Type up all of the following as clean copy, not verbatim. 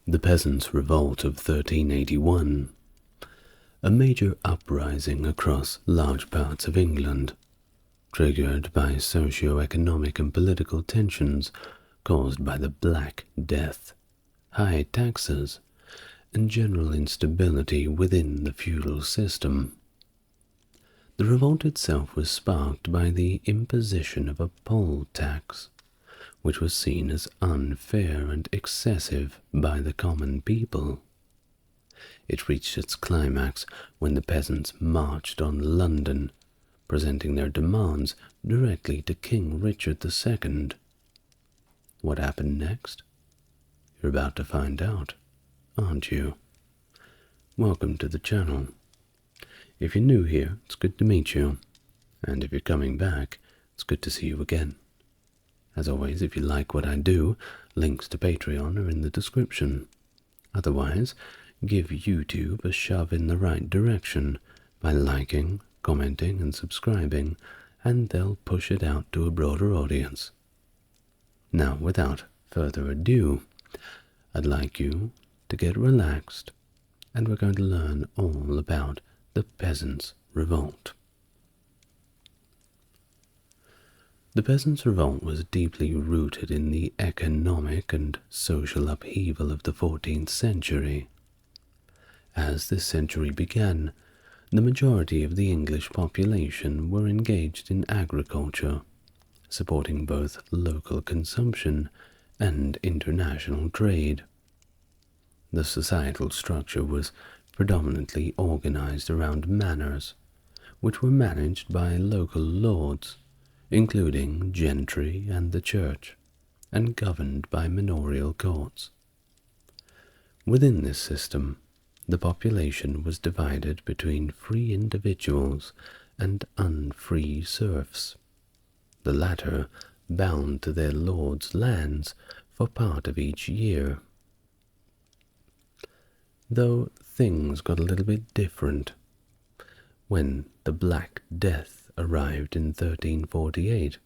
The Peasants Revolt of 1381, a major uprising across large parts of England, triggered by socio-economic and political tensions caused by the Black Death, high taxes, and general instability within the feudal system. The revolt itself was sparked by the imposition of a poll tax, which was seen as unfair and excessive by the common people. It reached its climax when the peasants marched on London, presenting their demands directly to King Richard II. What happened next? You're about to find out, aren't you? Welcome to the channel. If you're new here, it's good to meet you, and if you're coming back, it's good to see you again. As always, if you like what I do, links to Patreon are in the description. Otherwise, give YouTube a shove in the right direction by liking, commenting, and subscribing, and they'll push it out to a broader audience. Now, without further ado, I'd like you to get relaxed, and we're going to learn all about the Peasants Revolt. The Peasants' Revolt was deeply rooted in the economic and social upheaval of the 14th century. As this century began, the majority of the English population were engaged in agriculture, supporting both local consumption and international trade. The societal structure was predominantly organized around manors, which were managed by local lords, including gentry and the church, and governed by manorial courts. Within this system, the population was divided between free individuals and unfree serfs, the latter bound to their lords' lands for part of each year. Though things got a little bit different when the Black Death arrived in 1348,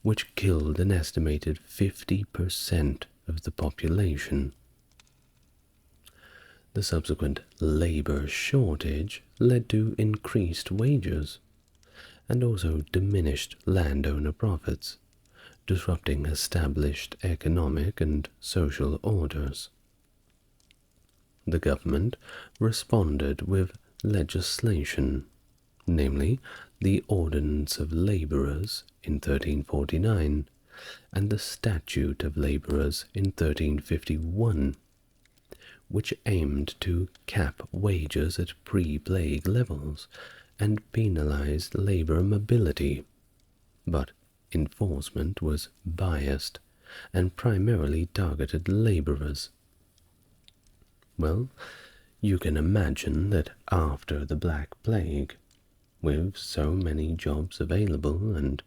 which killed an estimated 50% of the population. The subsequent labor shortage led to increased wages and also diminished landowner profits, disrupting established economic and social orders. The government responded with legislation, namely the Ordinance of Labourers in 1349 and the Statute of Labourers in 1351, which aimed to cap wages at pre-plague levels and penalized labor mobility, but enforcement was biased and primarily targeted laborers. Well, you can imagine that after the Black Plague, with so many jobs available and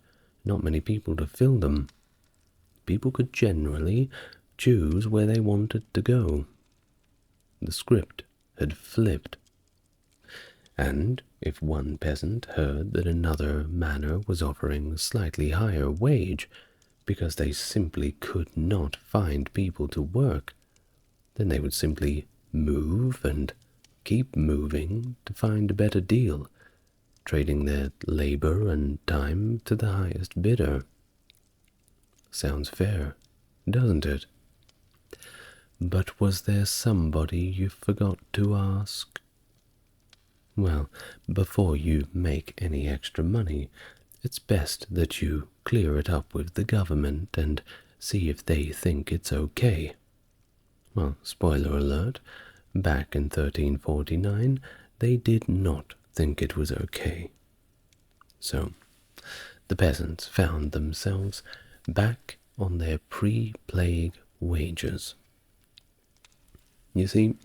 not many people to fill them, people could generally choose where they wanted to go. The script had flipped. And if one peasant heard that another manor was offering a slightly higher wage because they simply could not find people to work, then they would simply move and keep moving to find a better deal, trading their labor and time to the highest bidder. Sounds fair, doesn't it? But was there somebody you forgot to ask? Well, before you make any extra money, it's best that you clear it up with the government and see if they think it's okay. Well, spoiler alert, back in 1349, they did not think it was okay. So, the peasants found themselves back on their pre-plague wages. You see,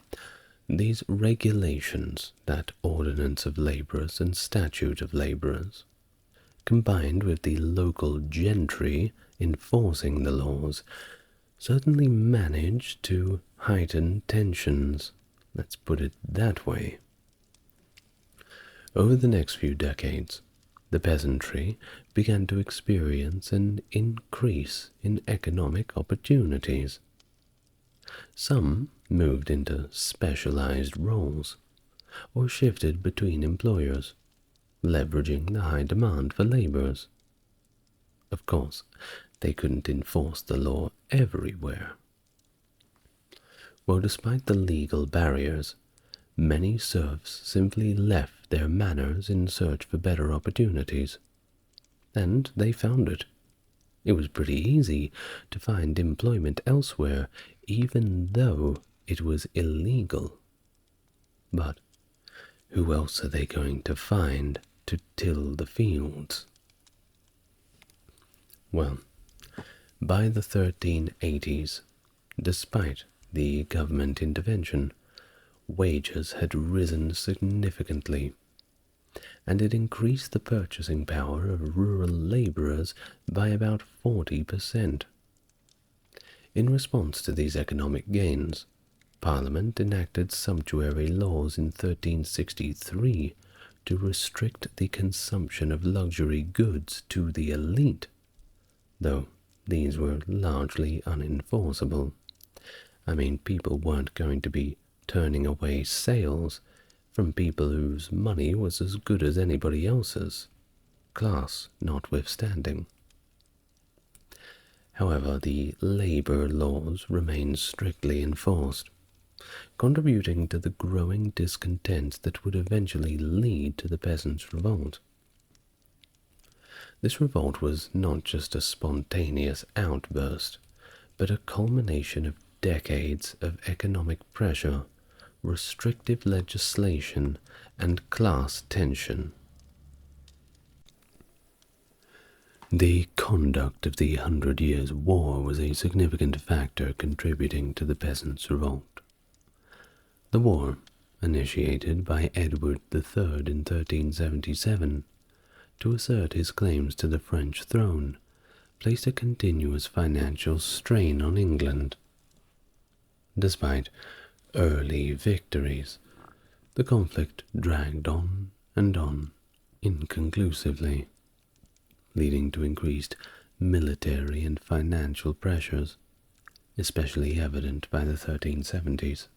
these regulations, that Ordinance of Labourers and Statute of Labourers, combined with the local gentry enforcing the laws, certainly managed to heighten tensions, let's put it that way. Over the next few decades, the peasantry began to experience an increase in economic opportunities. Some moved into specialized roles or shifted between employers, leveraging the high demand for laborers. Of course, they couldn't enforce the law everywhere. Well, despite the legal barriers, many serfs simply left their manors in search for better opportunities. And they found it. It was pretty easy to find employment elsewhere, even though it was illegal. But who else are they going to find to till the fields? Well, by the 1380s, despite the government intervention, wages had risen significantly, and it increased the purchasing power of rural labourers by about 40%. In response to these economic gains, Parliament enacted sumptuary laws in 1363 to restrict the consumption of luxury goods to the elite, though these were largely unenforceable. I mean, people weren't going to be turning away sales from people whose money was as good as anybody else's, class notwithstanding. However, the labour laws remained strictly enforced, contributing to the growing discontent that would eventually lead to the Peasants' Revolt. This revolt was not just a spontaneous outburst, but a culmination of decades of economic pressure, restrictive legislation, and class tension. The conduct of the 100 Years' War was a significant factor contributing to the Peasants' Revolt. The war, initiated by Edward III in 1377 to assert his claims to the French throne, placed a continuous financial strain on England. Despite early victories, the conflict dragged on and on inconclusively, leading to increased military and financial pressures, especially evident by the 1370s.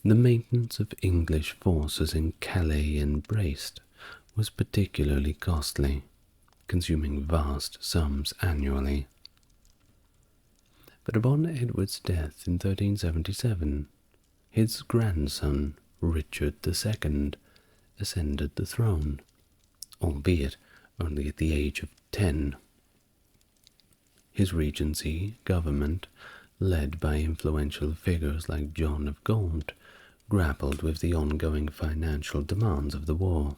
The maintenance of English forces in Calais and Brest was particularly costly, consuming vast sums annually. But upon Edward's death in 1377, his grandson, Richard II, ascended the throne, albeit only at the age of 10. His regency government, led by influential figures like John of Gaunt, grappled with the ongoing financial demands of the war.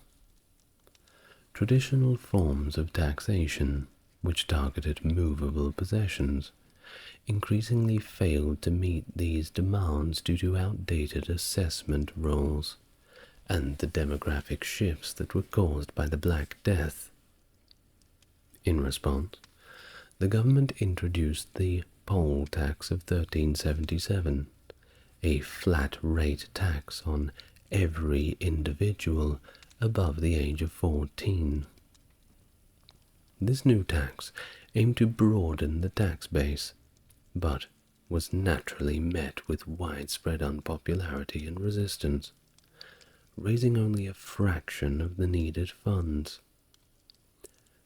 Traditional forms of taxation, which targeted movable possessions, increasingly failed to meet these demands due to outdated assessment rules and the demographic shifts that were caused by the Black Death. In response, the government introduced the poll tax of 1377, a flat-rate tax on every individual above the age of 14. This new tax aimed to broaden the tax base, but was naturally met with widespread unpopularity and resistance, raising only a fraction of the needed funds.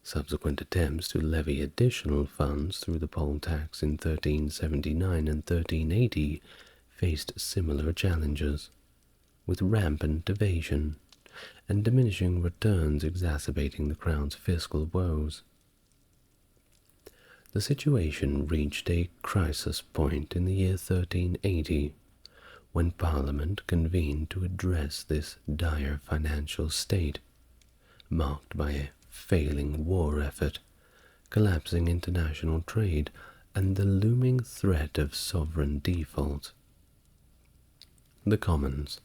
Subsequent attempts to levy additional funds through the poll tax in 1379 and 1380 faced similar challenges, with rampant evasion and diminishing returns exacerbating the Crown's fiscal woes. The situation reached a crisis point in the year 1380, when Parliament convened to address this dire financial state, marked by a failing war effort, collapsing international trade, and the looming threat of sovereign default. The Commons,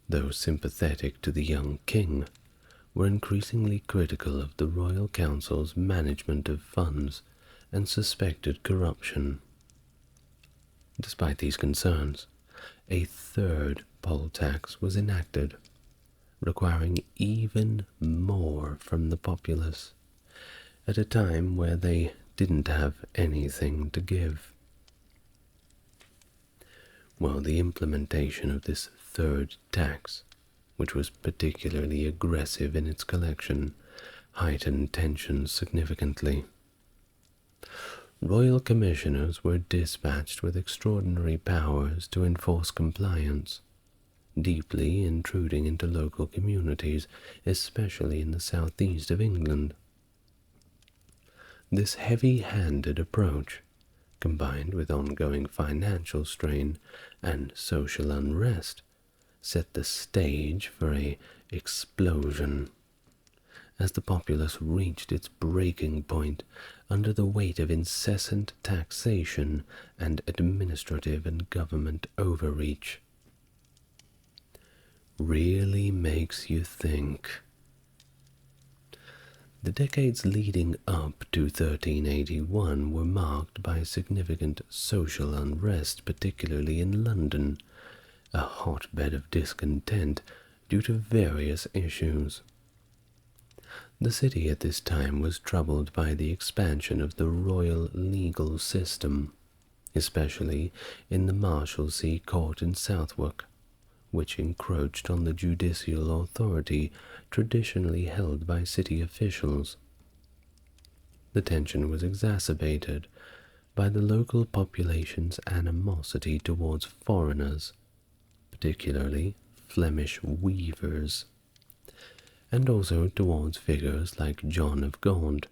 though sympathetic to the young king, were increasingly critical of the Royal Council's management of funds and suspected corruption. Despite these concerns, a third poll tax was enacted, requiring even more from the populace, at a time where they didn't have anything to give. Well, the implementation of this third tax, which was particularly aggressive in its collection, heightened tensions significantly. Royal commissioners were dispatched with extraordinary powers to enforce compliance, deeply intruding into local communities, especially in the southeast of England. This heavy-handed approach, combined with ongoing financial strain and social unrest, set the stage for an explosion. As the populace reached its breaking point under the weight of incessant taxation and administrative and government overreach. Really makes you think. The decades leading up to 1381 were marked by significant social unrest, particularly in London, a hotbed of discontent due to various issues. The city at this time was troubled by the expansion of the royal legal system, especially in the Marshalsea Court in Southwark, which encroached on the judicial authority traditionally held by city officials. The tension was exacerbated by the local population's animosity towards foreigners, particularly Flemish weavers, and also towards figures like John of Gaunt,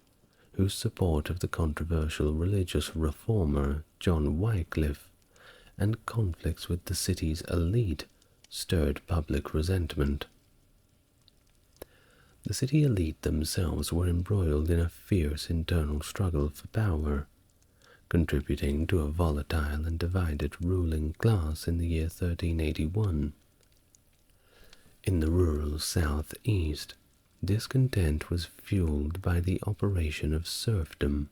whose support of the controversial religious reformer John Wycliffe and conflicts with the city's elite stirred public resentment. The city elite themselves were embroiled in a fierce internal struggle for power, contributing to a volatile and divided ruling class in the year 1381. In the rural southeast, discontent was fueled by the operation of serfdom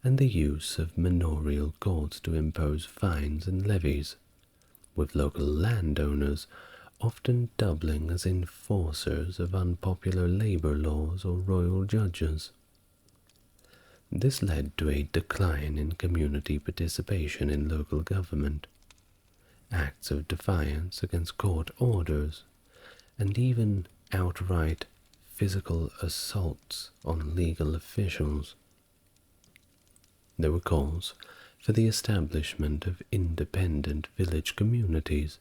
and the use of manorial courts to impose fines and levies, with local landowners often doubling as enforcers of unpopular labor laws or royal judges. This led to a decline in community participation in local government, acts of defiance against court orders, and even outright physical assaults on legal officials. There were calls for the establishment of independent village communities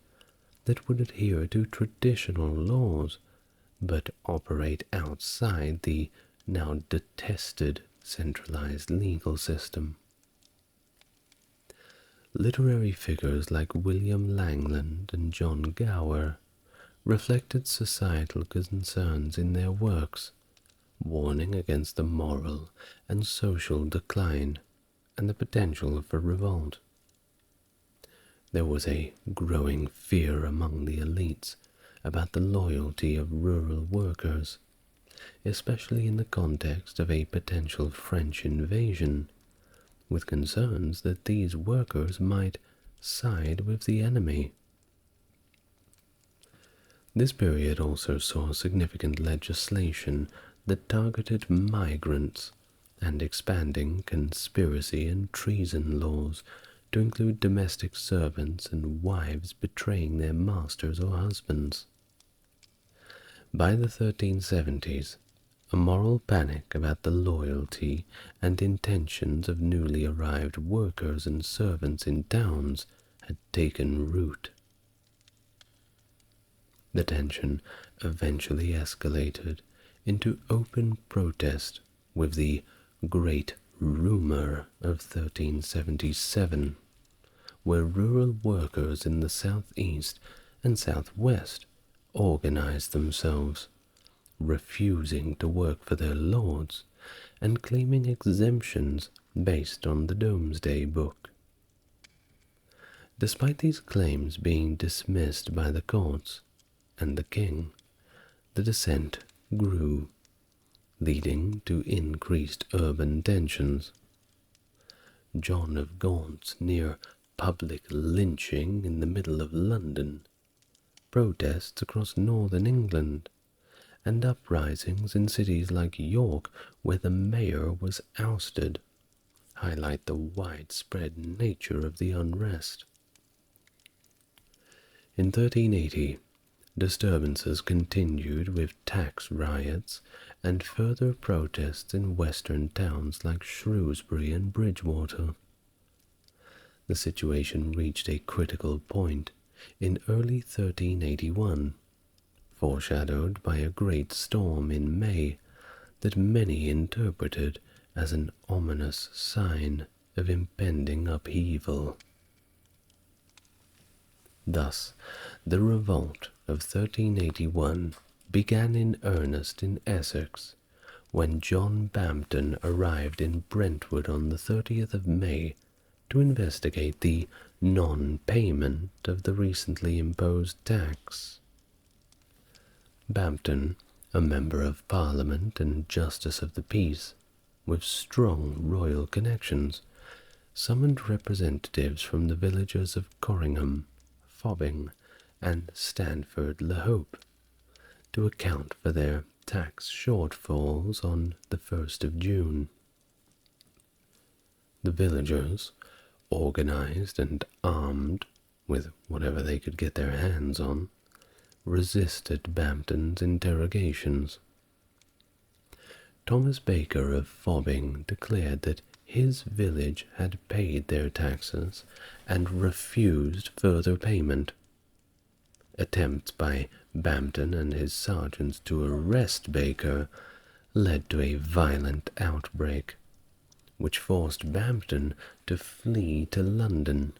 that would adhere to traditional laws but operate outside the now detested centralized legal system. Literary figures like William Langland and John Gower reflected societal concerns in their works, warning against the moral and social decline and the potential for revolt. There was a growing fear among the elites about the loyalty of rural workers, especially in the context of a potential French invasion, with concerns that these workers might side with the enemy. This period also saw significant legislation that targeted migrants and expanding conspiracy and treason laws to include domestic servants and wives betraying their masters or husbands. By the 1370s, a moral panic about the loyalty and intentions of newly arrived workers and servants in towns had taken root. The tension eventually escalated into open protest with the Great Rumour of 1377, where rural workers in the southeast and southwest organized themselves, refusing to work for their lords and claiming exemptions based on the Domesday Book. Despite these claims being dismissed by the courts and the king, the dissent grew, leading to increased urban tensions. John of Gaunt's near public lynching in the middle of London, protests across northern England, and uprisings in cities like York where the mayor was ousted highlight the widespread nature of the unrest. In 1380, disturbances continued with tax riots and further protests in western towns like Shrewsbury and Bridgewater. The situation reached a critical point in early 1381, foreshadowed by a great storm in May that many interpreted as an ominous sign of impending upheaval. Thus, the revolt of 1381 began in earnest in Essex when John Bampton arrived in Brentwood on the 30th of May to investigate the non-payment of the recently imposed tax. Bampton, a member of Parliament and Justice of the Peace, with strong royal connections, summoned representatives from the villages of Corringham, Fobbing, and Stanford-le-Hope to account for their tax shortfalls on the 1st of June. The villagers, organized and armed with whatever they could get their hands on, resisted Bampton's interrogations. Thomas Baker of Fobbing declared that his village had paid their taxes and refused further payment. Attempts by Bampton and his sergeants to arrest Baker led to a violent outbreak, which forced Bampton to flee to London.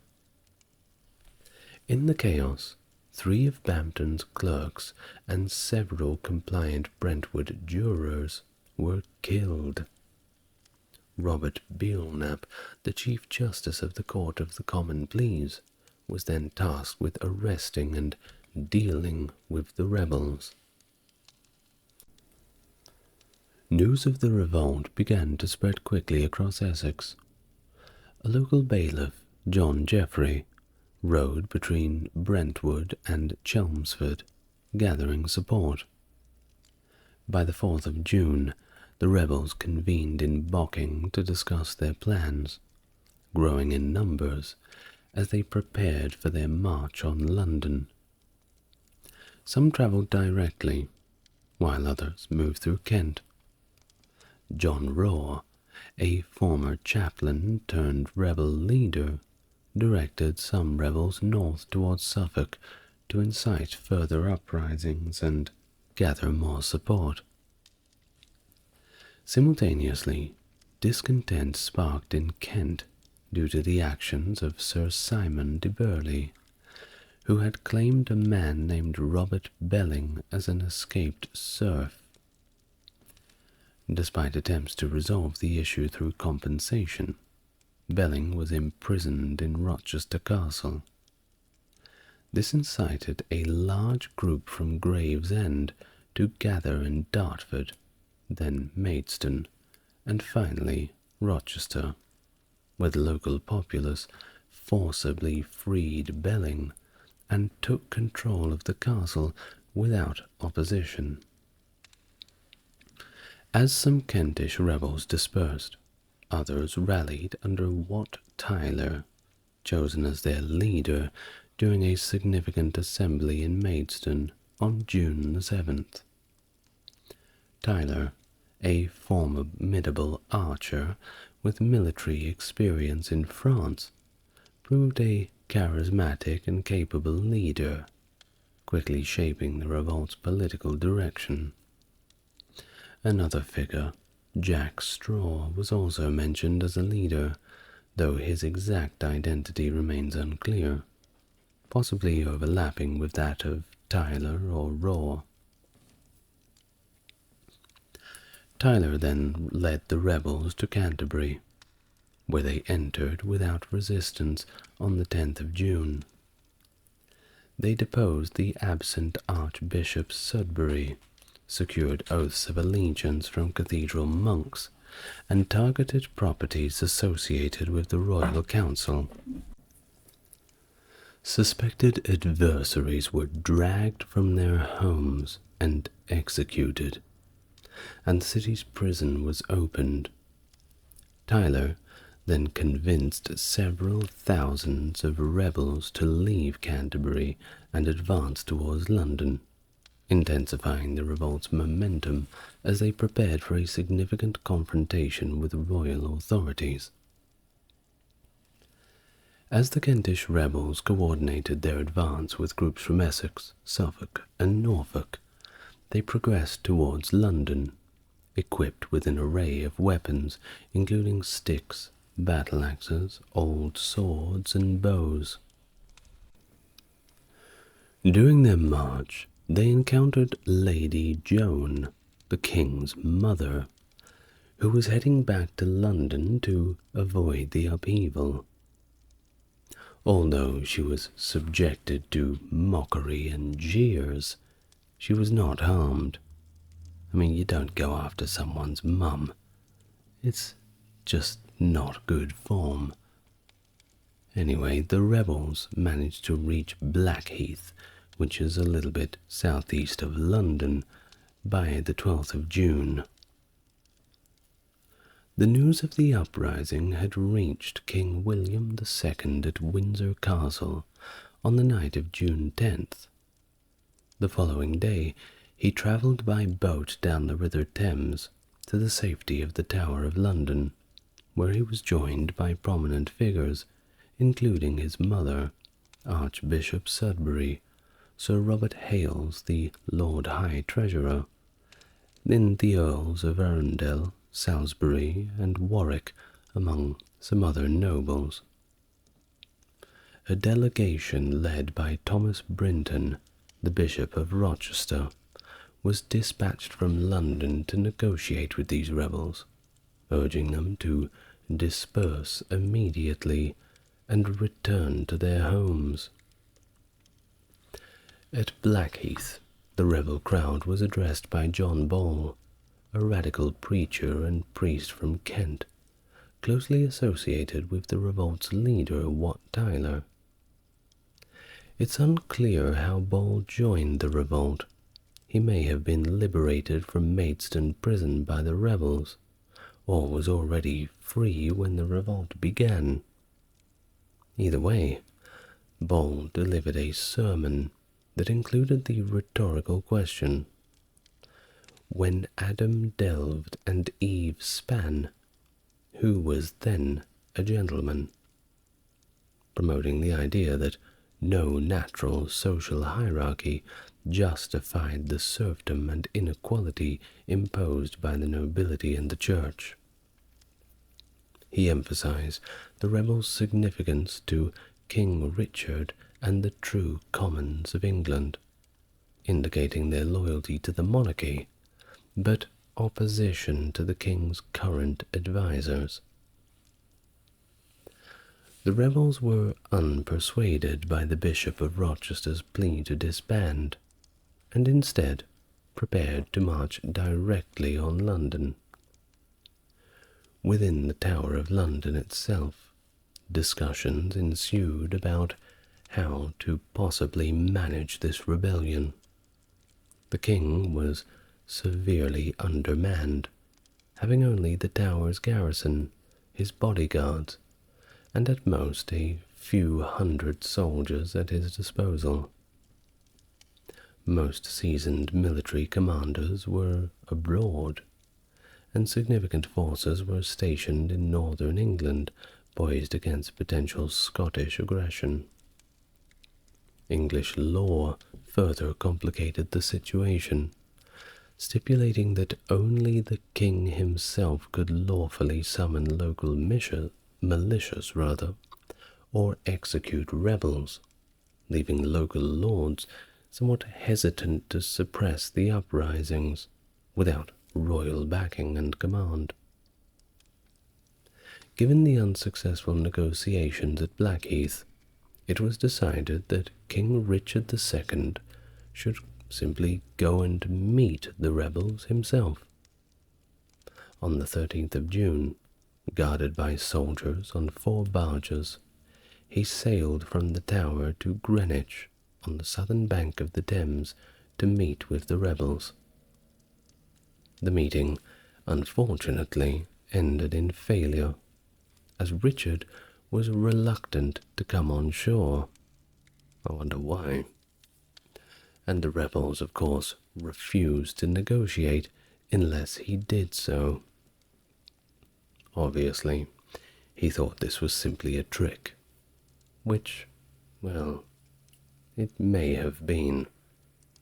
In the chaos, 3 of Bampton's clerks and several compliant Brentwood jurors were killed. Robert Belknap, the Chief Justice of the Court of the Common Pleas, was then tasked with arresting and dealing with the rebels. News of the revolt began to spread quickly across Essex. A local bailiff, John Jeffrey, rode between Brentwood and Chelmsford, gathering support. By the 4th of June, the rebels convened in Bocking to discuss their plans, growing in numbers as they prepared for their march on London. Some travelled directly, while others moved through Kent. John Raw, a former chaplain turned rebel leader, directed some rebels north towards Suffolk to incite further uprisings and gather more support. Simultaneously, discontent sparked in Kent due to the actions of Sir Simon de Burghley, who had claimed a man named Robert Belling as an escaped serf. Despite attempts to resolve the issue through compensation, Belling was imprisoned in Rochester Castle. This incited a large group from Gravesend to gather in Dartford, then Maidstone, and finally Rochester, where the local populace forcibly freed Belling and took control of the castle without opposition. As some Kentish rebels dispersed, others rallied under Wat Tyler, chosen as their leader during a significant assembly in Maidstone on June the 7th. Tyler, a formidable archer with military experience in France, proved a charismatic and capable leader, quickly shaping the revolt's political direction. Another figure, Jack Straw, was also mentioned as a leader, though his exact identity remains unclear, possibly overlapping with that of Tyler or Raw. Tyler then led the rebels to Canterbury, where they entered without resistance on the 10th of June. They deposed the absent Archbishop Sudbury, secured oaths of allegiance from cathedral monks, and targeted properties associated with the royal council. Suspected adversaries were dragged from their homes and executed, and the city's prison was opened. Tyler then convinced several thousands of rebels to leave Canterbury and advance towards London, intensifying the revolt's momentum as they prepared for a significant confrontation with royal authorities. As the Kentish rebels coordinated their advance with groups from Essex, Suffolk, and Norfolk, they progressed towards London, equipped with an array of weapons including sticks, battle-axes, old swords, and bows. During their march, they encountered Lady Joan, the king's mother, who was heading back to London to avoid the upheaval. Although she was subjected to mockery and jeers, she was not harmed. I mean, you don't go after someone's mum. It's just not good form. Anyway, the rebels managed to reach Blackheath, which is a little bit southeast of London, by the 12th of June. The news of the uprising had reached King William II at Windsor Castle on the night of June 10th. The following day, he travelled by boat down the River Thames to the safety of the Tower of London, where he was joined by prominent figures, including his mother, Archbishop Sudbury, Sir Robert Hales, the Lord High Treasurer, then the Earls of Arundel, Salisbury, and Warwick, among some other nobles. A delegation led by Thomas Brinton, the Bishop of Rochester, was dispatched from London to negotiate with these rebels, urging them to disperse immediately and return to their homes. At Blackheath, the rebel crowd was addressed by John Ball, a radical preacher and priest from Kent, closely associated with the revolt's leader, Wat Tyler. It's unclear how Ball joined the revolt. He may have been liberated from Maidstone prison by the rebels, or was already free when the revolt began. Either way, Ball delivered a sermon that included the rhetorical question, "When Adam delved and Eve span, who was then a gentleman?" promoting the idea that no natural social hierarchy justified the serfdom and inequality imposed by the nobility and the church. He emphasized the rebels' significance to King Richard and the true commons of England, indicating their loyalty to the monarchy, but opposition to the king's current advisors. The rebels were unpersuaded by the Bishop of Rochester's plea to disband, and instead prepared to march directly on London. Within the Tower of London itself, discussions ensued about how to possibly manage this rebellion. The king was severely undermanned, having only the Tower's garrison, his bodyguards, and at most a few hundred soldiers at his disposal. Most seasoned military commanders were abroad, and significant forces were stationed in northern England, poised against potential Scottish aggression. English law further complicated the situation, stipulating that only the king himself could lawfully summon local militias, or execute rebels, leaving local lords somewhat hesitant to suppress the uprisings without royal backing and command. Given the unsuccessful negotiations at Blackheath, it was decided that King Richard II should simply go and meet the rebels himself. On the 13th of June, guarded by soldiers on 4 barges, he sailed from the Tower to Greenwich on the southern bank of the Thames to meet with the rebels. The meeting, unfortunately, ended in failure, as Richard was reluctant to come on shore. I wonder why. And the rebels, of course, refused to negotiate unless he did so. Obviously, he thought this was simply a trick, which, well, it may have been.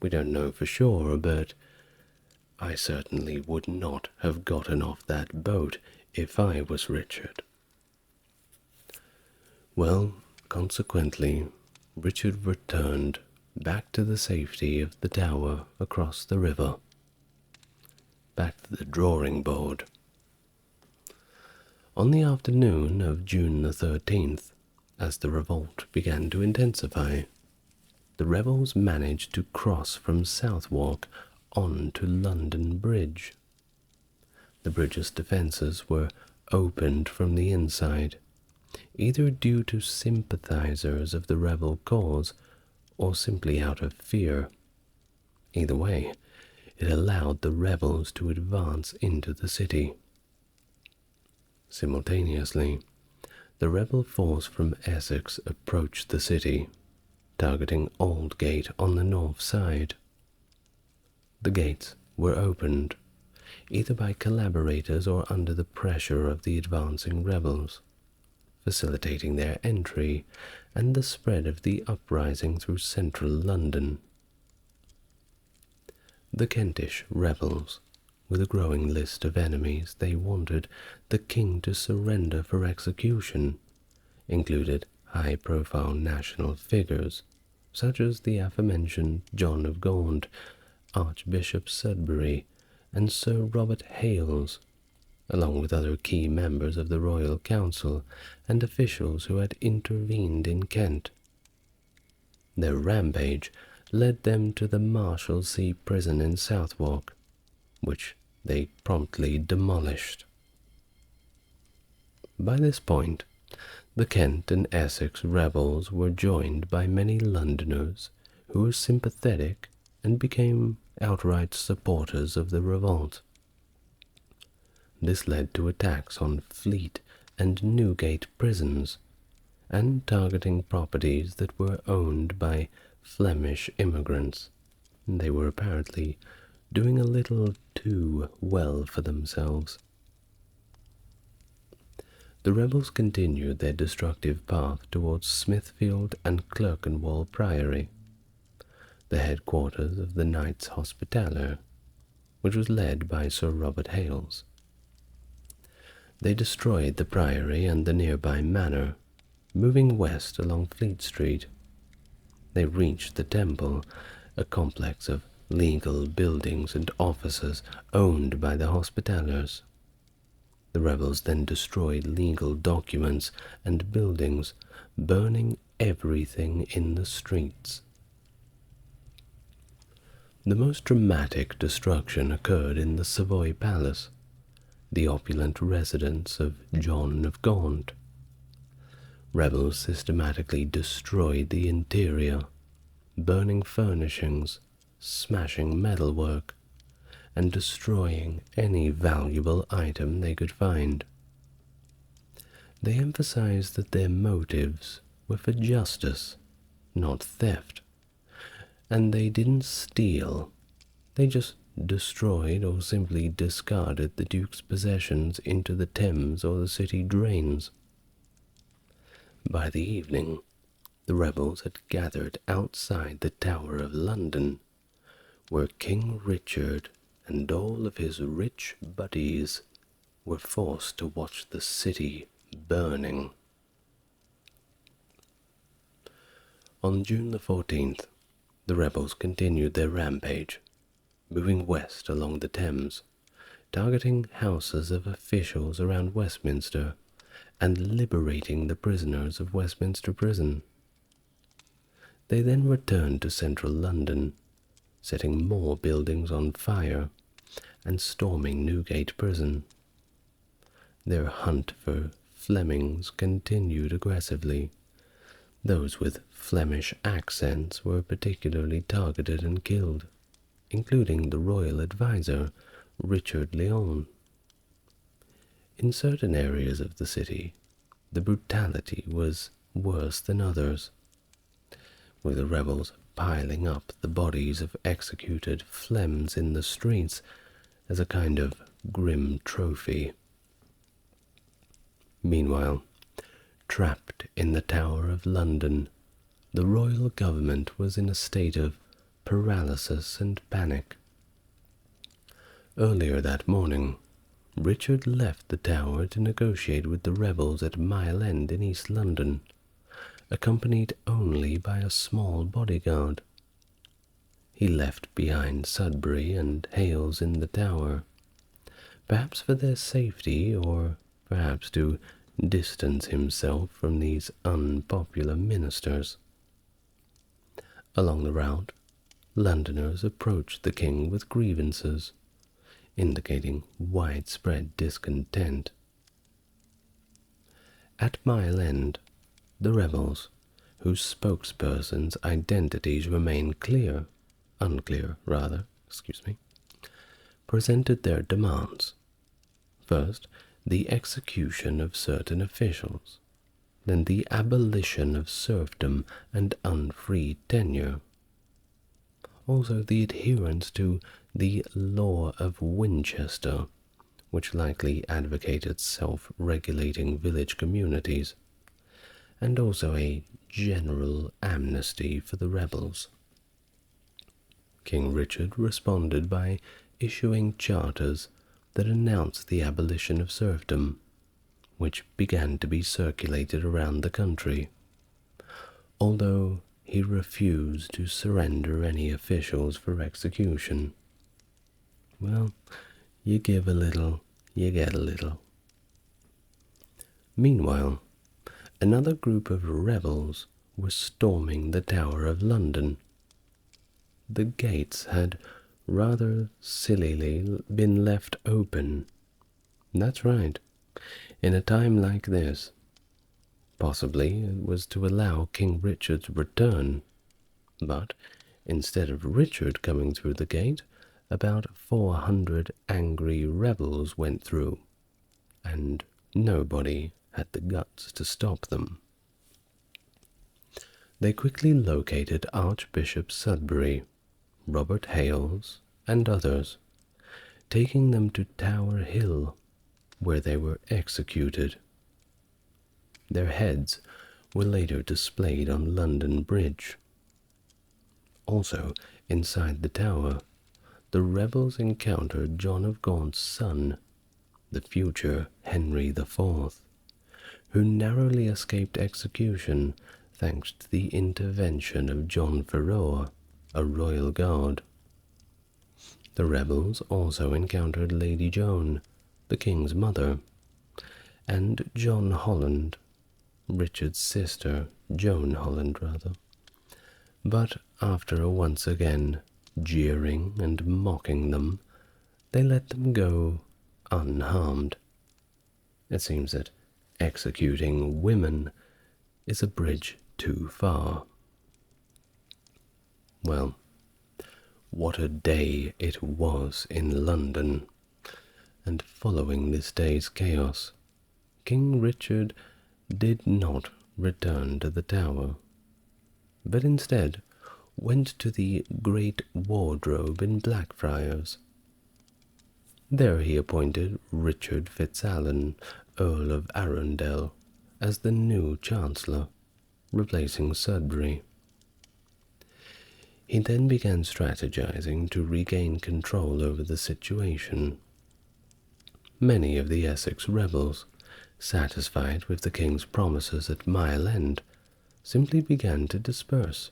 We don't know for sure, but I certainly would not have gotten off that boat if I was Richard. Well, consequently, Richard returned back to the safety of the tower across the river. Back to the drawing board. On the afternoon of June the 13th, as the revolt began to intensify, the rebels managed to cross from Southwark on to London Bridge. The bridge's defences were opened from the inside, either due to sympathizers of the rebel cause or simply out of fear. Either way, it allowed the rebels to advance into the city. Simultaneously, the rebel force from Essex approached the city, targeting Aldgate on the north side. The gates were opened, either by collaborators or under the pressure of the advancing rebels, facilitating their entry and the spread of the uprising through central London. The Kentish rebels, with a growing list of enemies they wanted the king to surrender for execution, included high-profile national figures, such as the aforementioned John of Gaunt, Archbishop Sudbury, and Sir Robert Hales, along with other key members of the Royal Council and officials who had intervened in Kent. Their rampage led them to the Marshalsea prison in Southwark, which they promptly demolished. By this point, the Kent and Essex rebels were joined by many Londoners who were sympathetic and became outright supporters of the revolt. This led to attacks on Fleet and Newgate prisons, and targeting properties that were owned by Flemish immigrants. They were apparently doing a little too well for themselves. The rebels continued their destructive path towards Smithfield and Clerkenwell Priory, the headquarters of the Knights Hospitaller, which was led by Sir Robert Hales. They destroyed the priory and the nearby manor, moving west along Fleet Street. They reached the temple, a complex of legal buildings and offices owned by the Hospitallers. The rebels then destroyed legal documents and buildings, burning everything in the streets. The most dramatic destruction occurred in the Savoy Palace, the opulent residence of John of Gaunt. Rebels systematically destroyed the interior, burning furnishings, smashing metalwork, and destroying any valuable item they could find. They emphasized that their motives were for justice, not theft, and they didn't steal, they just destroyed or simply discarded the Duke's possessions into the Thames or the city drains. By the evening, the rebels had gathered outside the Tower of London, where King Richard and all of his rich buddies were forced to watch the city burning. On June the 14th, the rebels continued their rampage, moving west along the Thames, targeting houses of officials around Westminster and liberating the prisoners of Westminster Prison. They then returned to central London, setting more buildings on fire and storming Newgate Prison. Their hunt for Flemings continued aggressively. Those with Flemish accents were particularly targeted and killed, including the royal advisor, Richard Lyon. In certain areas of the city, the brutality was worse than others, with the rebels piling up the bodies of executed flems in the streets as a kind of grim trophy. Meanwhile, trapped in the Tower of London, the royal government was in a state of paralysis and panic. Earlier that morning, Richard left the Tower to negotiate with the rebels at Mile End in East London, accompanied only by a small bodyguard. He left behind Sudbury and Hales in the Tower, perhaps for their safety or perhaps to distance himself from these unpopular ministers. Along the route, Londoners approached the king with grievances, indicating widespread discontent. At Mile End, the rebels, whose spokespersons' identities remain unclear, presented their demands. First, the execution of certain officials, then the abolition of serfdom and unfree tenure. Also the adherence to the law of Winchester, which likely advocated self-regulating village communities, and also a general amnesty for the rebels. King Richard responded by issuing charters that announced the abolition of serfdom, which began to be circulated around the country, although he refused to surrender any officials for execution. Well, you give a little, you get a little. Meanwhile, another group of rebels was storming the Tower of London. The gates had rather sillily been left open. That's right, in a time like this. Possibly it was to allow King Richard's return, but instead of Richard coming through the gate, about 400 angry rebels went through, and nobody had the guts to stop them. They quickly located Archbishop Sudbury, Robert Hales, and others, taking them to Tower Hill, where they were executed. Their heads were later displayed on London Bridge. Also, inside the tower, the rebels encountered John of Gaunt's son, the future Henry IV, who narrowly escaped execution thanks to the intervention of John Ferror, a royal guard. The rebels also encountered Lady Joan, the king's mother, and John Holland, Richard's sister, Joan Holland rather. But after once again jeering and mocking them, they let them go unharmed. It seems that executing women is a bridge too far. Well, what a day it was in London, and following this day's chaos, King Richard did not return to the Tower, but instead went to the Great Wardrobe in Blackfriars. There he appointed Richard Fitzalan, Earl of Arundel, as the new Chancellor, replacing Sudbury. He then began strategizing to regain control over the situation. Many of the Essex rebels, satisfied with the king's promises at Mile End, simply began to disperse,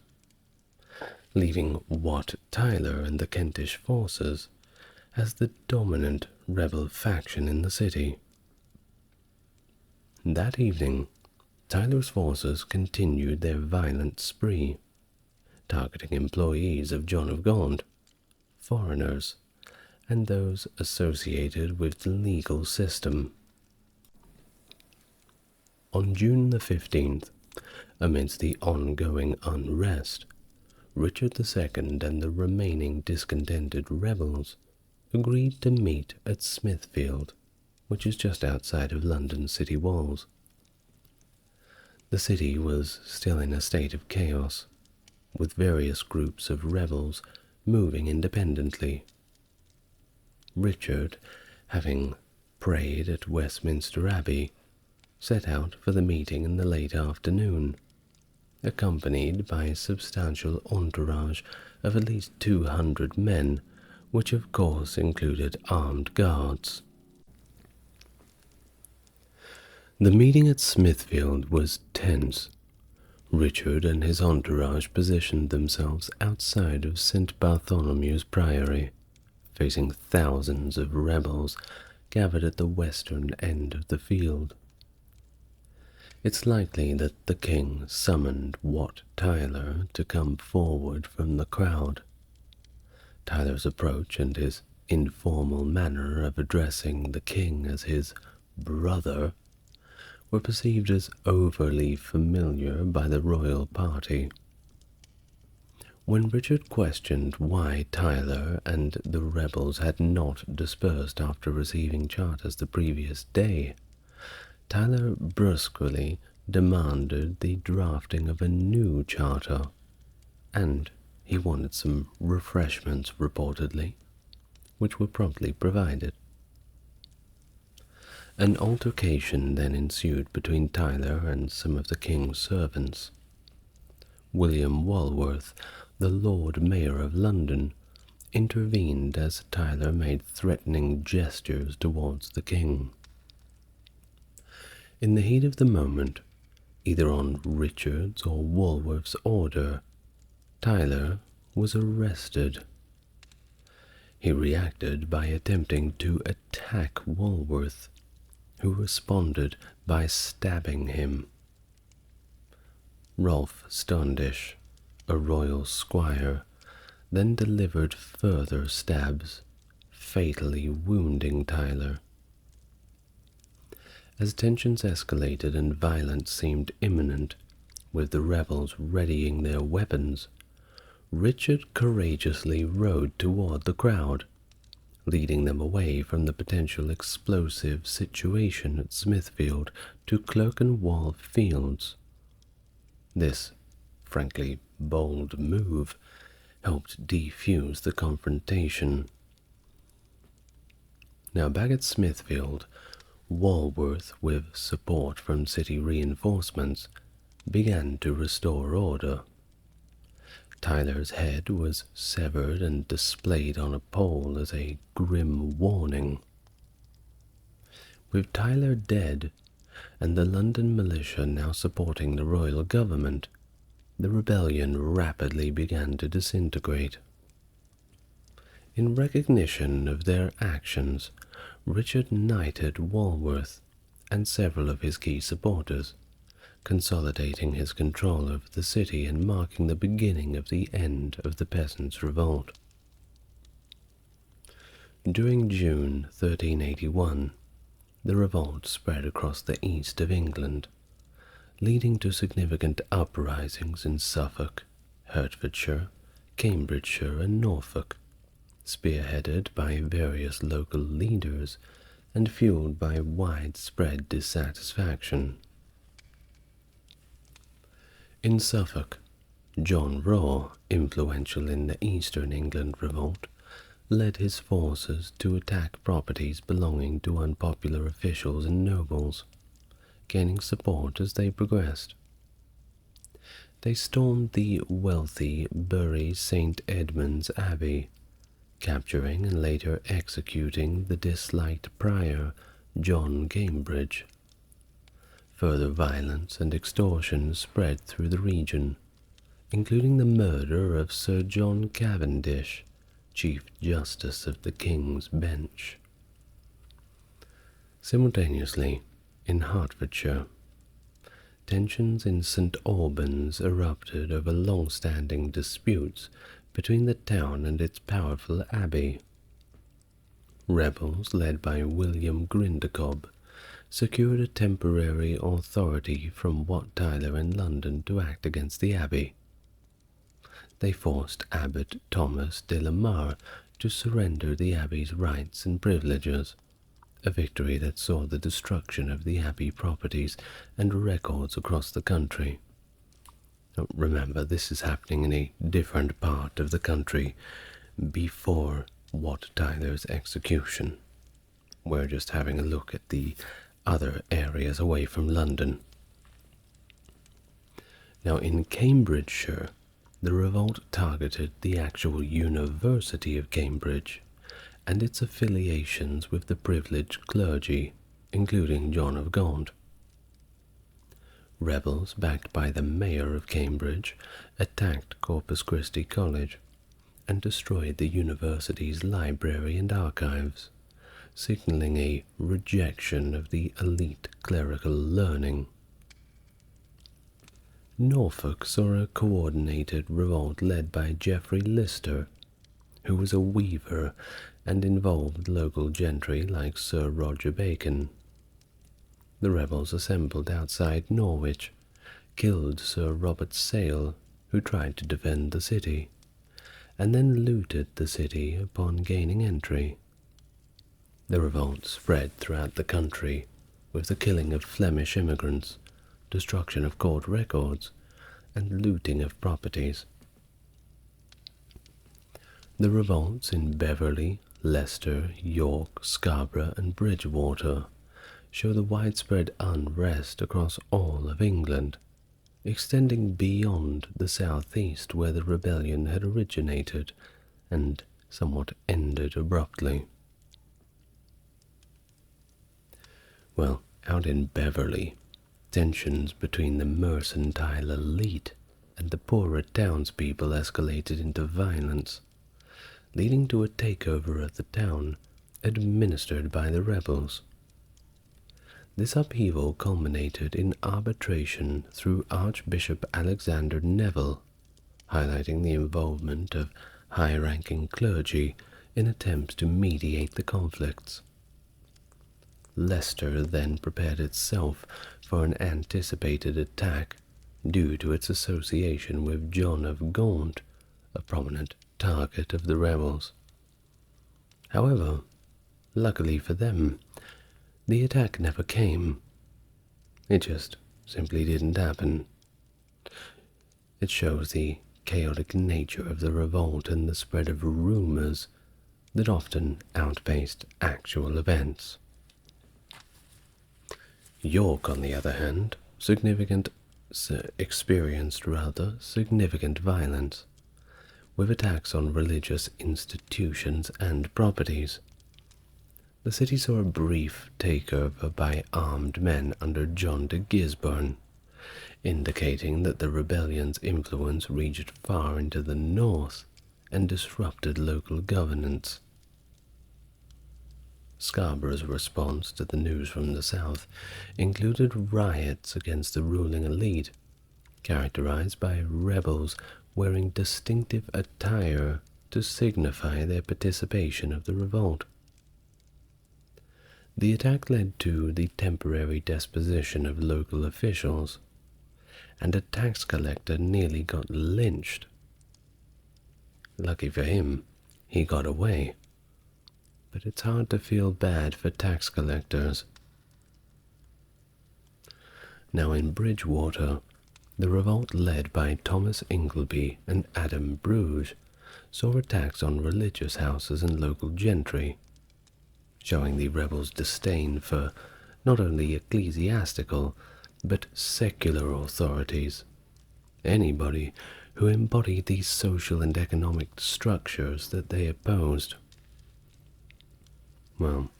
leaving Wat Tyler and the Kentish forces as the dominant rebel faction in the city. That evening, Tyler's forces continued their violent spree, targeting employees of John of Gaunt, foreigners, and those associated with the legal system. On June the 15th, amidst the ongoing unrest, Richard II and the remaining discontented rebels agreed to meet at Smithfield, which is just outside of London city walls. The city was still in a state of chaos, with various groups of rebels moving independently. Richard, having prayed at Westminster Abbey, set out for the meeting in the late afternoon, accompanied by a substantial entourage of at least 200 men, which of course included armed guards. The meeting at Smithfield was tense. Richard and his entourage positioned themselves outside of St. Bartholomew's Priory, facing thousands of rebels gathered at the western end of the field. It's likely that the king summoned Wat Tyler to come forward from the crowd. Tyler's approach and his informal manner of addressing the king as his brother were perceived as overly familiar by the royal party. When Richard questioned why Tyler and the rebels had not dispersed after receiving charters the previous day, Tyler brusquely demanded the drafting of a new charter, and he wanted some refreshments reportedly, which were promptly provided. An altercation then ensued between Tyler and some of the king's servants. William Walworth, the Lord Mayor of London, intervened as Tyler made threatening gestures towards the king. In the heat of the moment, either on Richard's or Walworth's order, Tyler was arrested. He reacted by attempting to attack Walworth, who responded by stabbing him. Rolf Standish, a royal squire, then delivered further stabs, fatally wounding Tyler. As tensions escalated and violence seemed imminent, with the rebels readying their weapons, Richard courageously rode toward the crowd, leading them away from the potential explosive situation at Smithfield to Clerkenwell Fields. This, frankly, bold move helped defuse the confrontation. Now back at Smithfield, Walworth, with support from city reinforcements, began to restore order. Tyler's head was severed and displayed on a pole as a grim warning. With Tyler dead, and the London militia now supporting the royal government, the rebellion rapidly began to disintegrate. In recognition of their actions, Richard knighted Walworth and several of his key supporters, consolidating his control over the city and marking the beginning of the end of the Peasants' Revolt. During June 1381, the revolt spread across the east of England, leading to significant uprisings in Suffolk, Hertfordshire, Cambridgeshire, and Norfolk, spearheaded by various local leaders and fueled by widespread dissatisfaction. In Suffolk, John Raw, influential in the Eastern England revolt, led his forces to attack properties belonging to unpopular officials and nobles, gaining support as they progressed. They stormed the wealthy Bury St. Edmund's Abbey, capturing and later executing the disliked prior John Cambridge. Further violence and extortion spread through the region, including the murder of Sir John Cavendish, Chief Justice of the King's Bench. Simultaneously, in Hertfordshire, tensions in St. Albans erupted over long-standing disputes between the town and its powerful abbey. Rebels led by William Grindecob secured a temporary authority from Wat Tyler in London to act against the abbey. They forced Abbot Thomas de la Mare to surrender the abbey's rights and privileges, a victory that saw the destruction of the abbey properties and records across the country. Now, remember, this is happening in a different part of the country before Wat Tyler's execution. We're just having a look at the other areas away from London. Now, in Cambridgeshire, the revolt targeted the actual University of Cambridge and its affiliations with the privileged clergy, including John of Gaunt. Rebels, backed by the mayor of Cambridge, attacked Corpus Christi College and destroyed the university's library and archives, signaling a rejection of the elite clerical learning. Norfolk saw a coordinated revolt led by Geoffrey Lister, who was a weaver and involved local gentry like Sir Roger Bacon. The rebels assembled outside Norwich, killed Sir Robert Sale, who tried to defend the city, and then looted the city upon gaining entry. The revolt spread throughout the country, with the killing of Flemish immigrants, destruction of court records, and looting of properties. The revolts in Beverley, Leicester, York, Scarborough, and Bridgewater show the widespread unrest across all of England, extending beyond the southeast where the rebellion had originated and somewhat ended abruptly. Well, out in Beverley, tensions between the mercantile elite and the poorer townspeople escalated into violence, leading to a takeover of the town administered by the rebels. This upheaval culminated in arbitration through Archbishop Alexander Neville, highlighting the involvement of high-ranking clergy in attempts to mediate the conflicts. Leicester then prepared itself for an anticipated attack due to its association with John of Gaunt, a prominent target of the rebels. However, luckily for them, the attack never came. It just simply didn't happen. It shows the chaotic nature of the revolt and the spread of rumors that often outpaced actual events. York, on the other hand, experienced significant violence, with attacks on religious institutions and properties. The city saw a brief takeover by armed men under John de Gisborne, indicating that the rebellion's influence reached far into the north and disrupted local governance. Scarborough's response to the news from the south included riots against the ruling elite, characterized by rebels wearing distinctive attire to signify their participation of the revolt. The attack led to the temporary disposition of local officials, and a tax collector nearly got lynched. Lucky for him, he got away. But it's hard to feel bad for tax collectors. Now in Bridgewater, the revolt led by Thomas Ingleby and Adam Bruges saw attacks on religious houses and local gentry, showing the rebels' disdain for not only ecclesiastical but secular authorities, anybody who embodied these social and economic structures that they opposed. Well,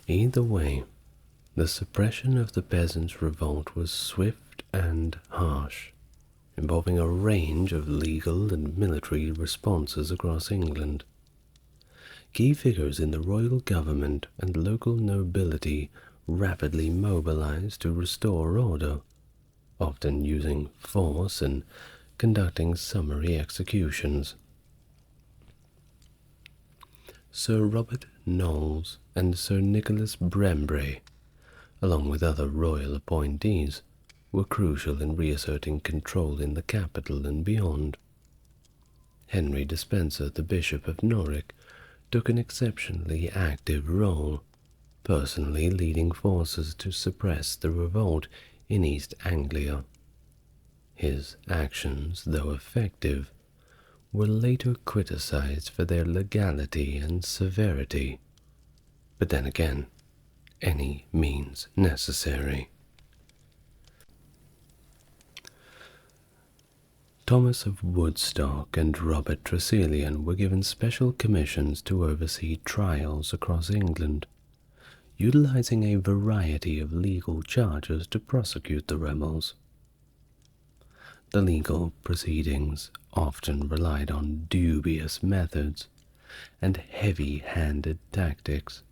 either way, the suppression of the Peasants Revolt was swift and harsh, involving a range of legal and military responses across England. Key figures in the royal government and local nobility rapidly mobilized to restore order, often using force and conducting summary executions. Sir Robert Knowles and Sir Nicholas Brembre, along with other royal appointees, were crucial in reasserting control in the capital and beyond. Henry Despenser, the Bishop of Norwich, took an exceptionally active role, personally leading forces to suppress the revolt in East Anglia. His actions, though effective, were later criticized for their legality and severity. But then again, any means necessary. Thomas of Woodstock and Robert Tressilian were given special commissions to oversee trials across England, utilizing a variety of legal charges to prosecute the rebels. The legal proceedings often relied on dubious methods and heavy-handed tactics.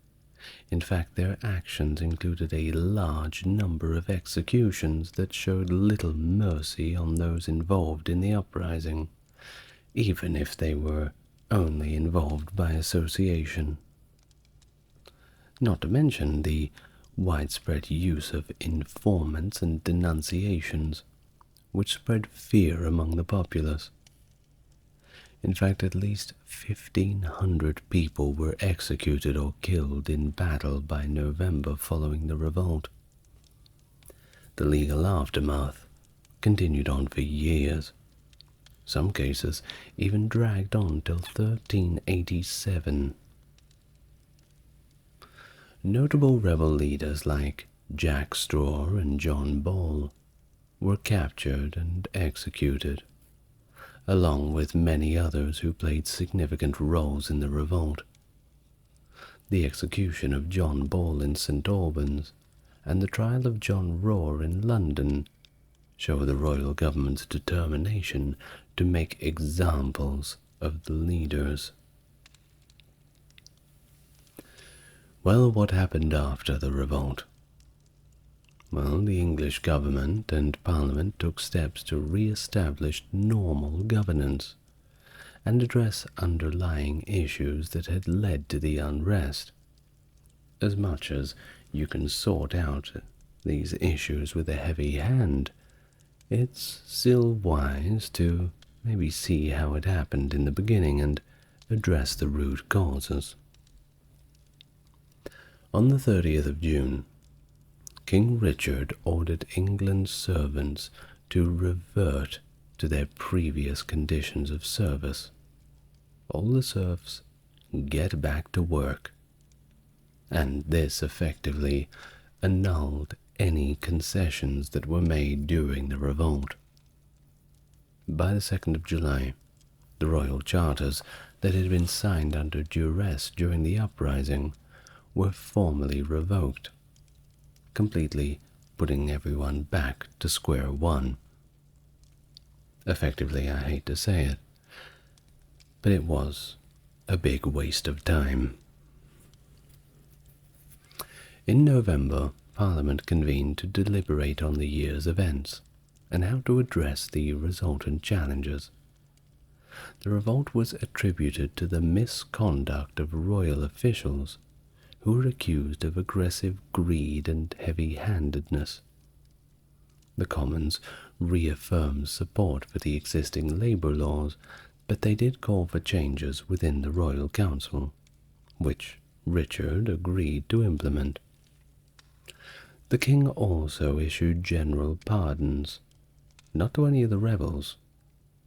In fact, their actions included a large number of executions that showed little mercy on those involved in the uprising, even if they were only involved by association. Not to mention the widespread use of informants and denunciations, which spread fear among the populace. In fact, at least 1,500 people were executed or killed in battle by November following the revolt. The legal aftermath continued on for years. Some cases even dragged on till 1387. Notable rebel leaders like Jack Straw and John Ball were captured and executed, along with many others who played significant roles in the revolt. The execution of John Ball in St. Albans and the trial of John Roar in London show the royal government's determination to make examples of the leaders. Well, what happened after the revolt? Well, the English government and Parliament took steps to re-establish normal governance and address underlying issues that had led to the unrest. As much as you can sort out these issues with a heavy hand, it's still wise to maybe see how it happened in the beginning and address the root causes. On the 30th of June, King Richard ordered England's servants to revert to their previous conditions of service. All the serfs get back to work, and this effectively annulled any concessions that were made during the revolt. By the 2nd of July, the royal charters that had been signed under duress during the uprising were formally revoked, completely putting everyone back to square one. Effectively, I hate to say it, but it was a big waste of time. In November, Parliament convened to deliberate on the year's events and how to address the resultant challenges. The revolt was attributed to the misconduct of royal officials who were accused of aggressive greed and heavy-handedness. The Commons reaffirmed support for the existing labour laws, but they did call for changes within the Royal Council, which Richard agreed to implement. The king also issued general pardons, not to any of the rebels,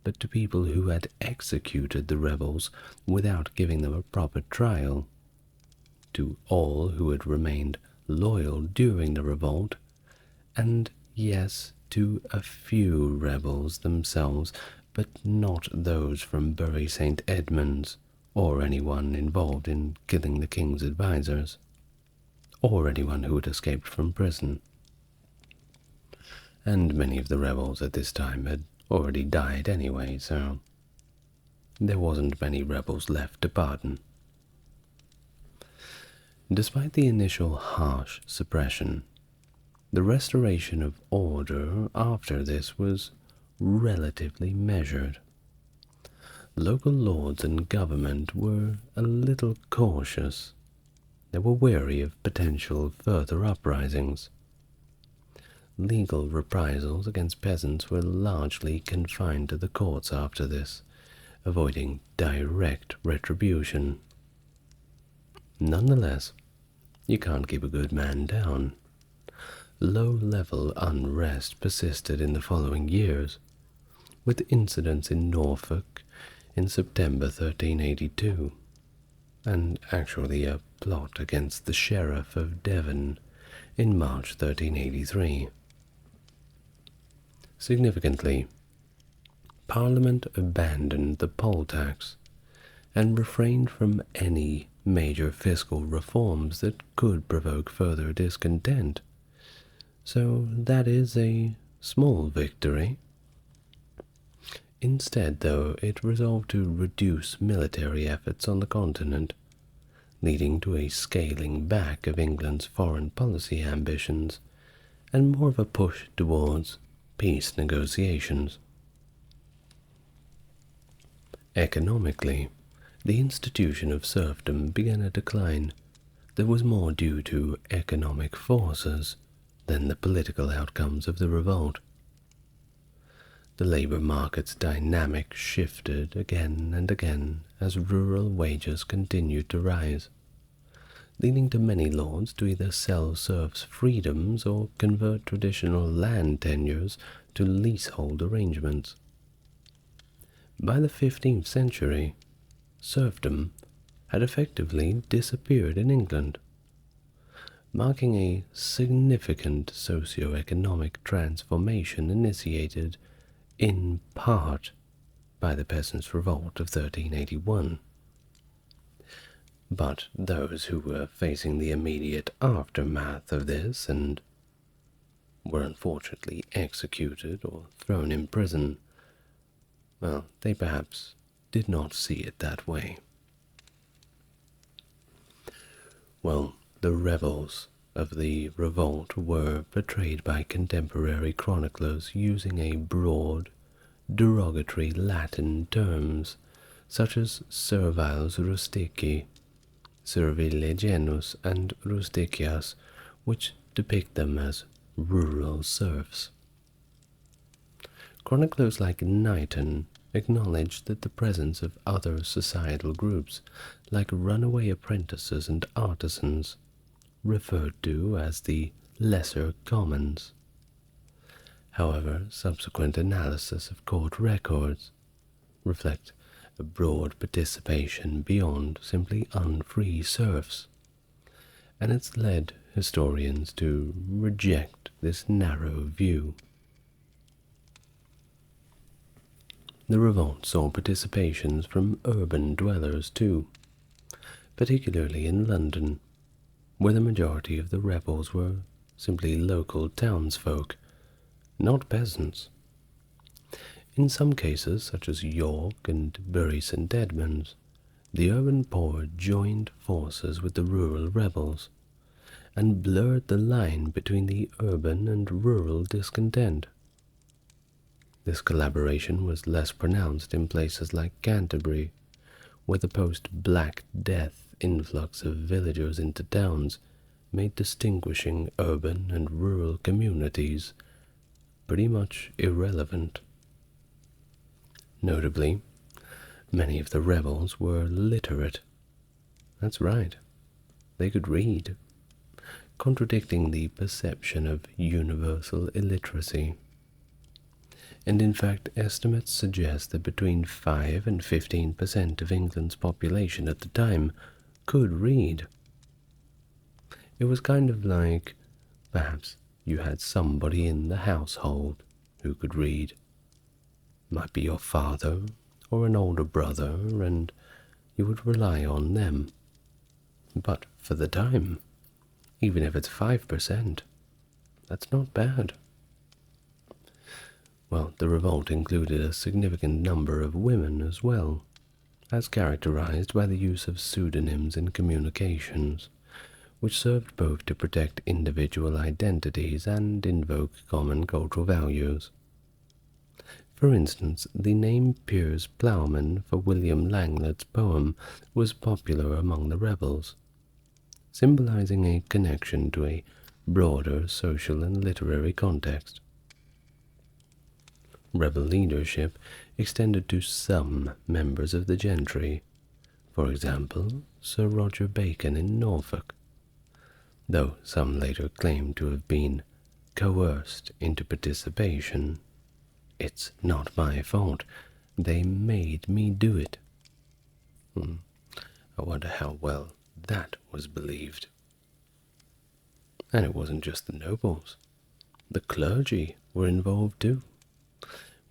but to people who had executed the rebels without giving them a proper trial, to all who had remained loyal during the revolt, and yes, to a few rebels themselves, but not those from Bury St. Edmunds, or anyone involved in killing the king's advisors, or anyone who had escaped from prison. And many of the rebels at this time had already died anyway, so there wasn't many rebels left to pardon. Despite the initial harsh suppression, the restoration of order after this was relatively measured. Local lords and government were a little cautious. They were wary of potential further uprisings. Legal reprisals against peasants were largely confined to the courts after this, avoiding direct retribution. Nonetheless, You can't keep a good man down. Low-level unrest persisted in the following years, with incidents in Norfolk in September 1382, and actually a plot against the Sheriff of Devon in March 1383. Significantly, Parliament abandoned the poll tax and refrained from any major fiscal reforms that could provoke further discontent. So that is a small victory. Instead, though, it resolved to reduce military efforts on the continent, leading to a scaling back of England's foreign policy ambitions and more of a push towards peace negotiations. Economically, the institution of serfdom began a decline that was more due to economic forces than the political outcomes of the revolt. The labor market's dynamic shifted again and again as rural wages continued to rise, leading to many lords to either sell serfs' freedoms or convert traditional land tenures to leasehold arrangements. By the 15th century, serfdom had effectively disappeared in England, marking a significant socio-economic transformation initiated in part by the Peasants Revolt of 1381. But those who were facing the immediate aftermath of this and were unfortunately executed or thrown in prison, well, they perhaps did not see it that way. Well, the rebels of the revolt were portrayed by contemporary chroniclers using a broad, derogatory Latin terms such as serviles rustici, servile genus, and rusticias, which depict them as rural serfs. Chroniclers like Knighton acknowledged that the presence of other societal groups, like runaway apprentices and artisans, referred to as the lesser commons. However, subsequent analysis of court records reflect a broad participation beyond simply unfree serfs, and it's led historians to reject this narrow view. The revolt saw participations from urban dwellers too, particularly in London, where the majority of the rebels were simply local townsfolk, not peasants. In some cases, such as York and Bury St. Edmunds, the urban poor joined forces with the rural rebels and blurred the line between the urban and rural discontent. This collaboration was less pronounced in places like Canterbury, where the post-Black Death influx of villagers into towns made distinguishing urban and rural communities pretty much irrelevant. Notably, many of the rebels were literate. That's right, they could read, contradicting the perception of universal illiteracy. And in fact, estimates suggest that between 5 and 15% of England's population at the time could read. It was kind of like, perhaps you had somebody in the household who could read. Might be your father or an older brother, and you would rely on them. But for the time, even if it's 5%, that's not bad. Well, the revolt included a significant number of women as well, as characterized by the use of pseudonyms in communications, which served both to protect individual identities and invoke common cultural values. For instance, the name Piers Plowman for William Langlet's poem was popular among the rebels, symbolizing a connection to a broader social and literary context. Rebel leadership extended to some members of the gentry, for example, Sir Roger Bacon in Norfolk. though some later claimed to have been coerced into participation. It's not my fault. They made me do it. I wonder how well that was believed. And it wasn't just the nobles. The clergy were involved too,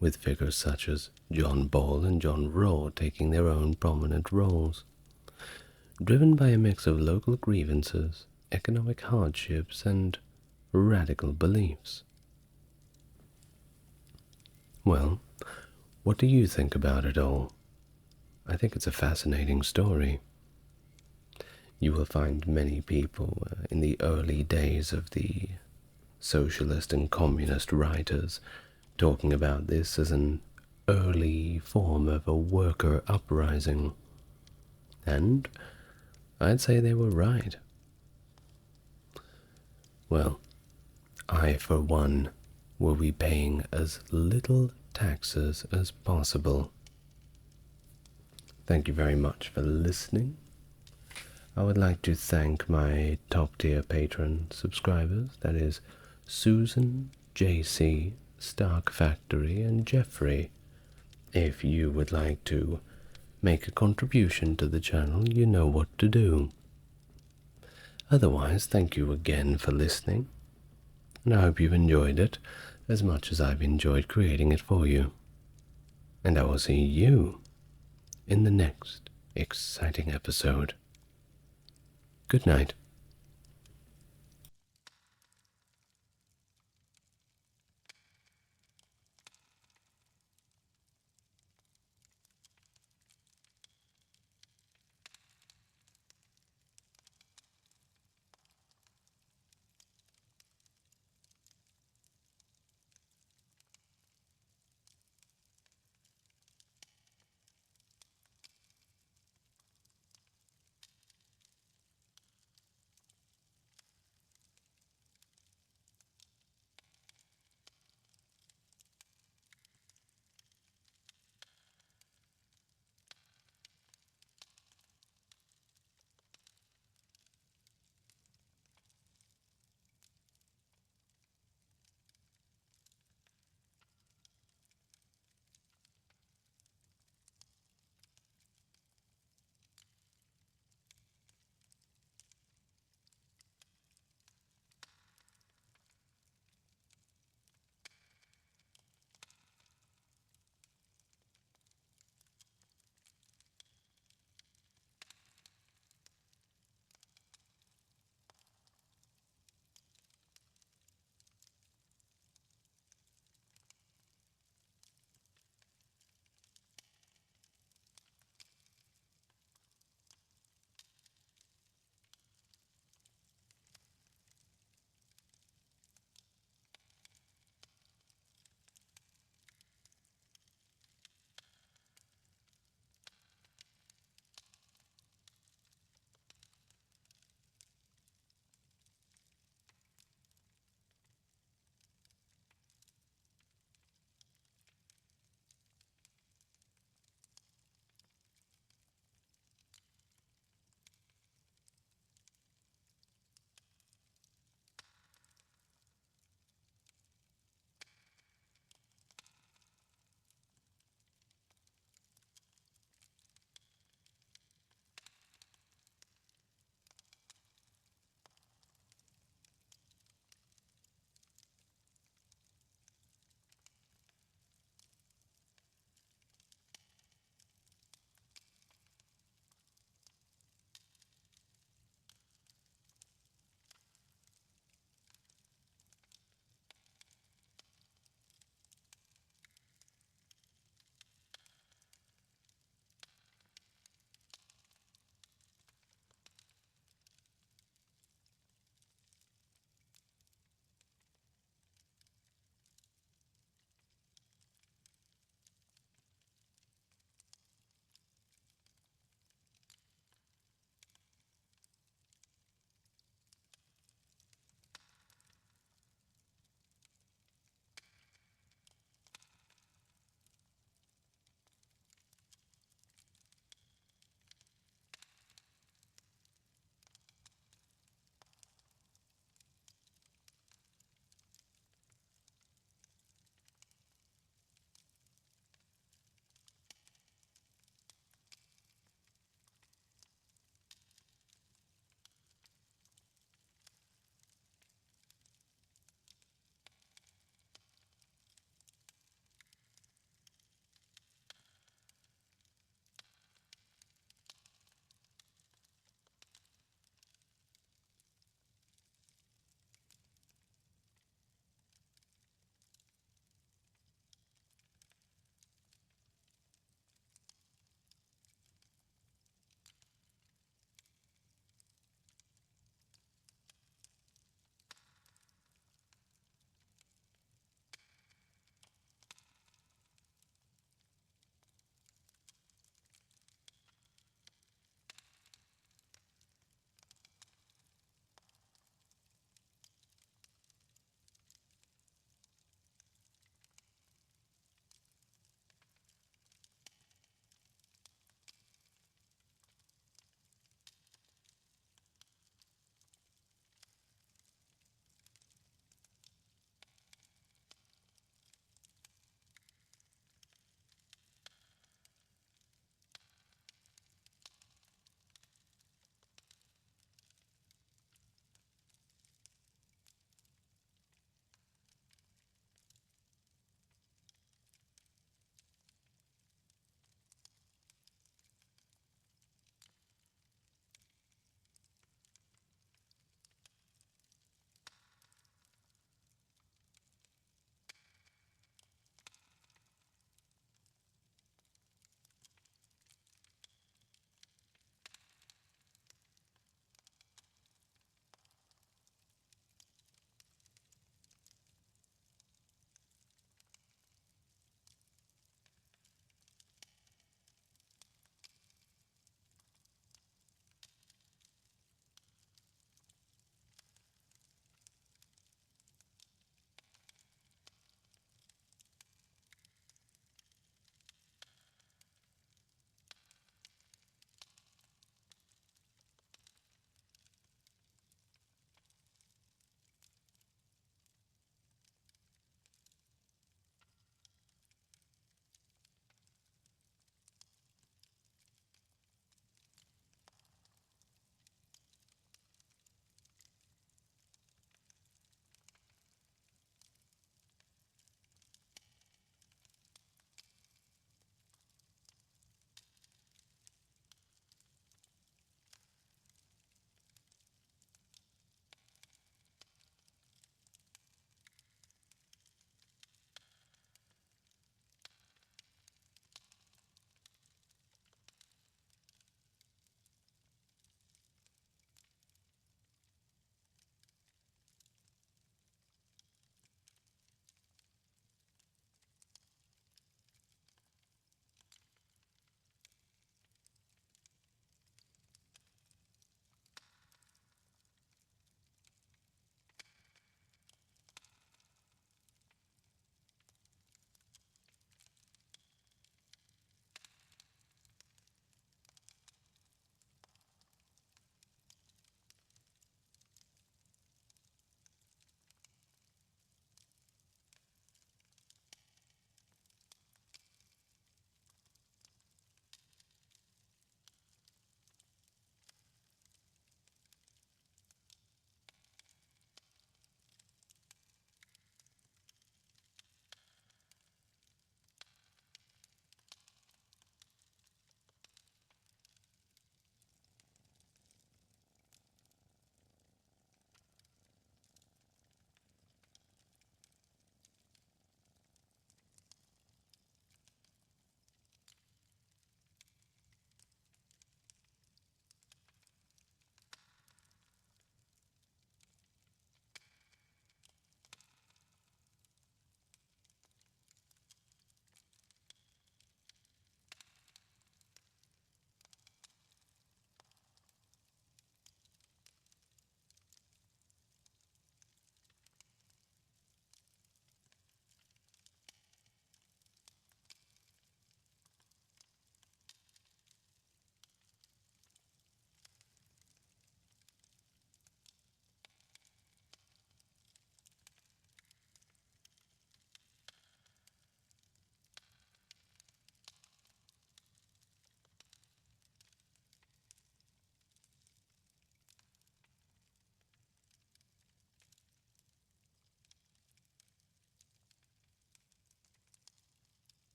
with figures such as John Ball and John Raw taking their own prominent roles, driven by a mix of local grievances, economic hardships, and radical beliefs. Well, what do you think about it all? I think it's a fascinating story. You will find many people in the early days of the socialist and communist writers talking about this as an early form of a worker uprising. And I'd say they were right. Well, I, for one, will be paying as little taxes as possible. Thank you very much for listening. I would like to thank my top-tier patron subscribers, that is Susan, JC, Stark Factory, and Jeffrey. If you would like to make a contribution to the channel, you know what to do. Otherwise, thank you again for listening, and I hope you've enjoyed it as much as I've enjoyed creating it for you. And I will see you in the next exciting episode. Good night.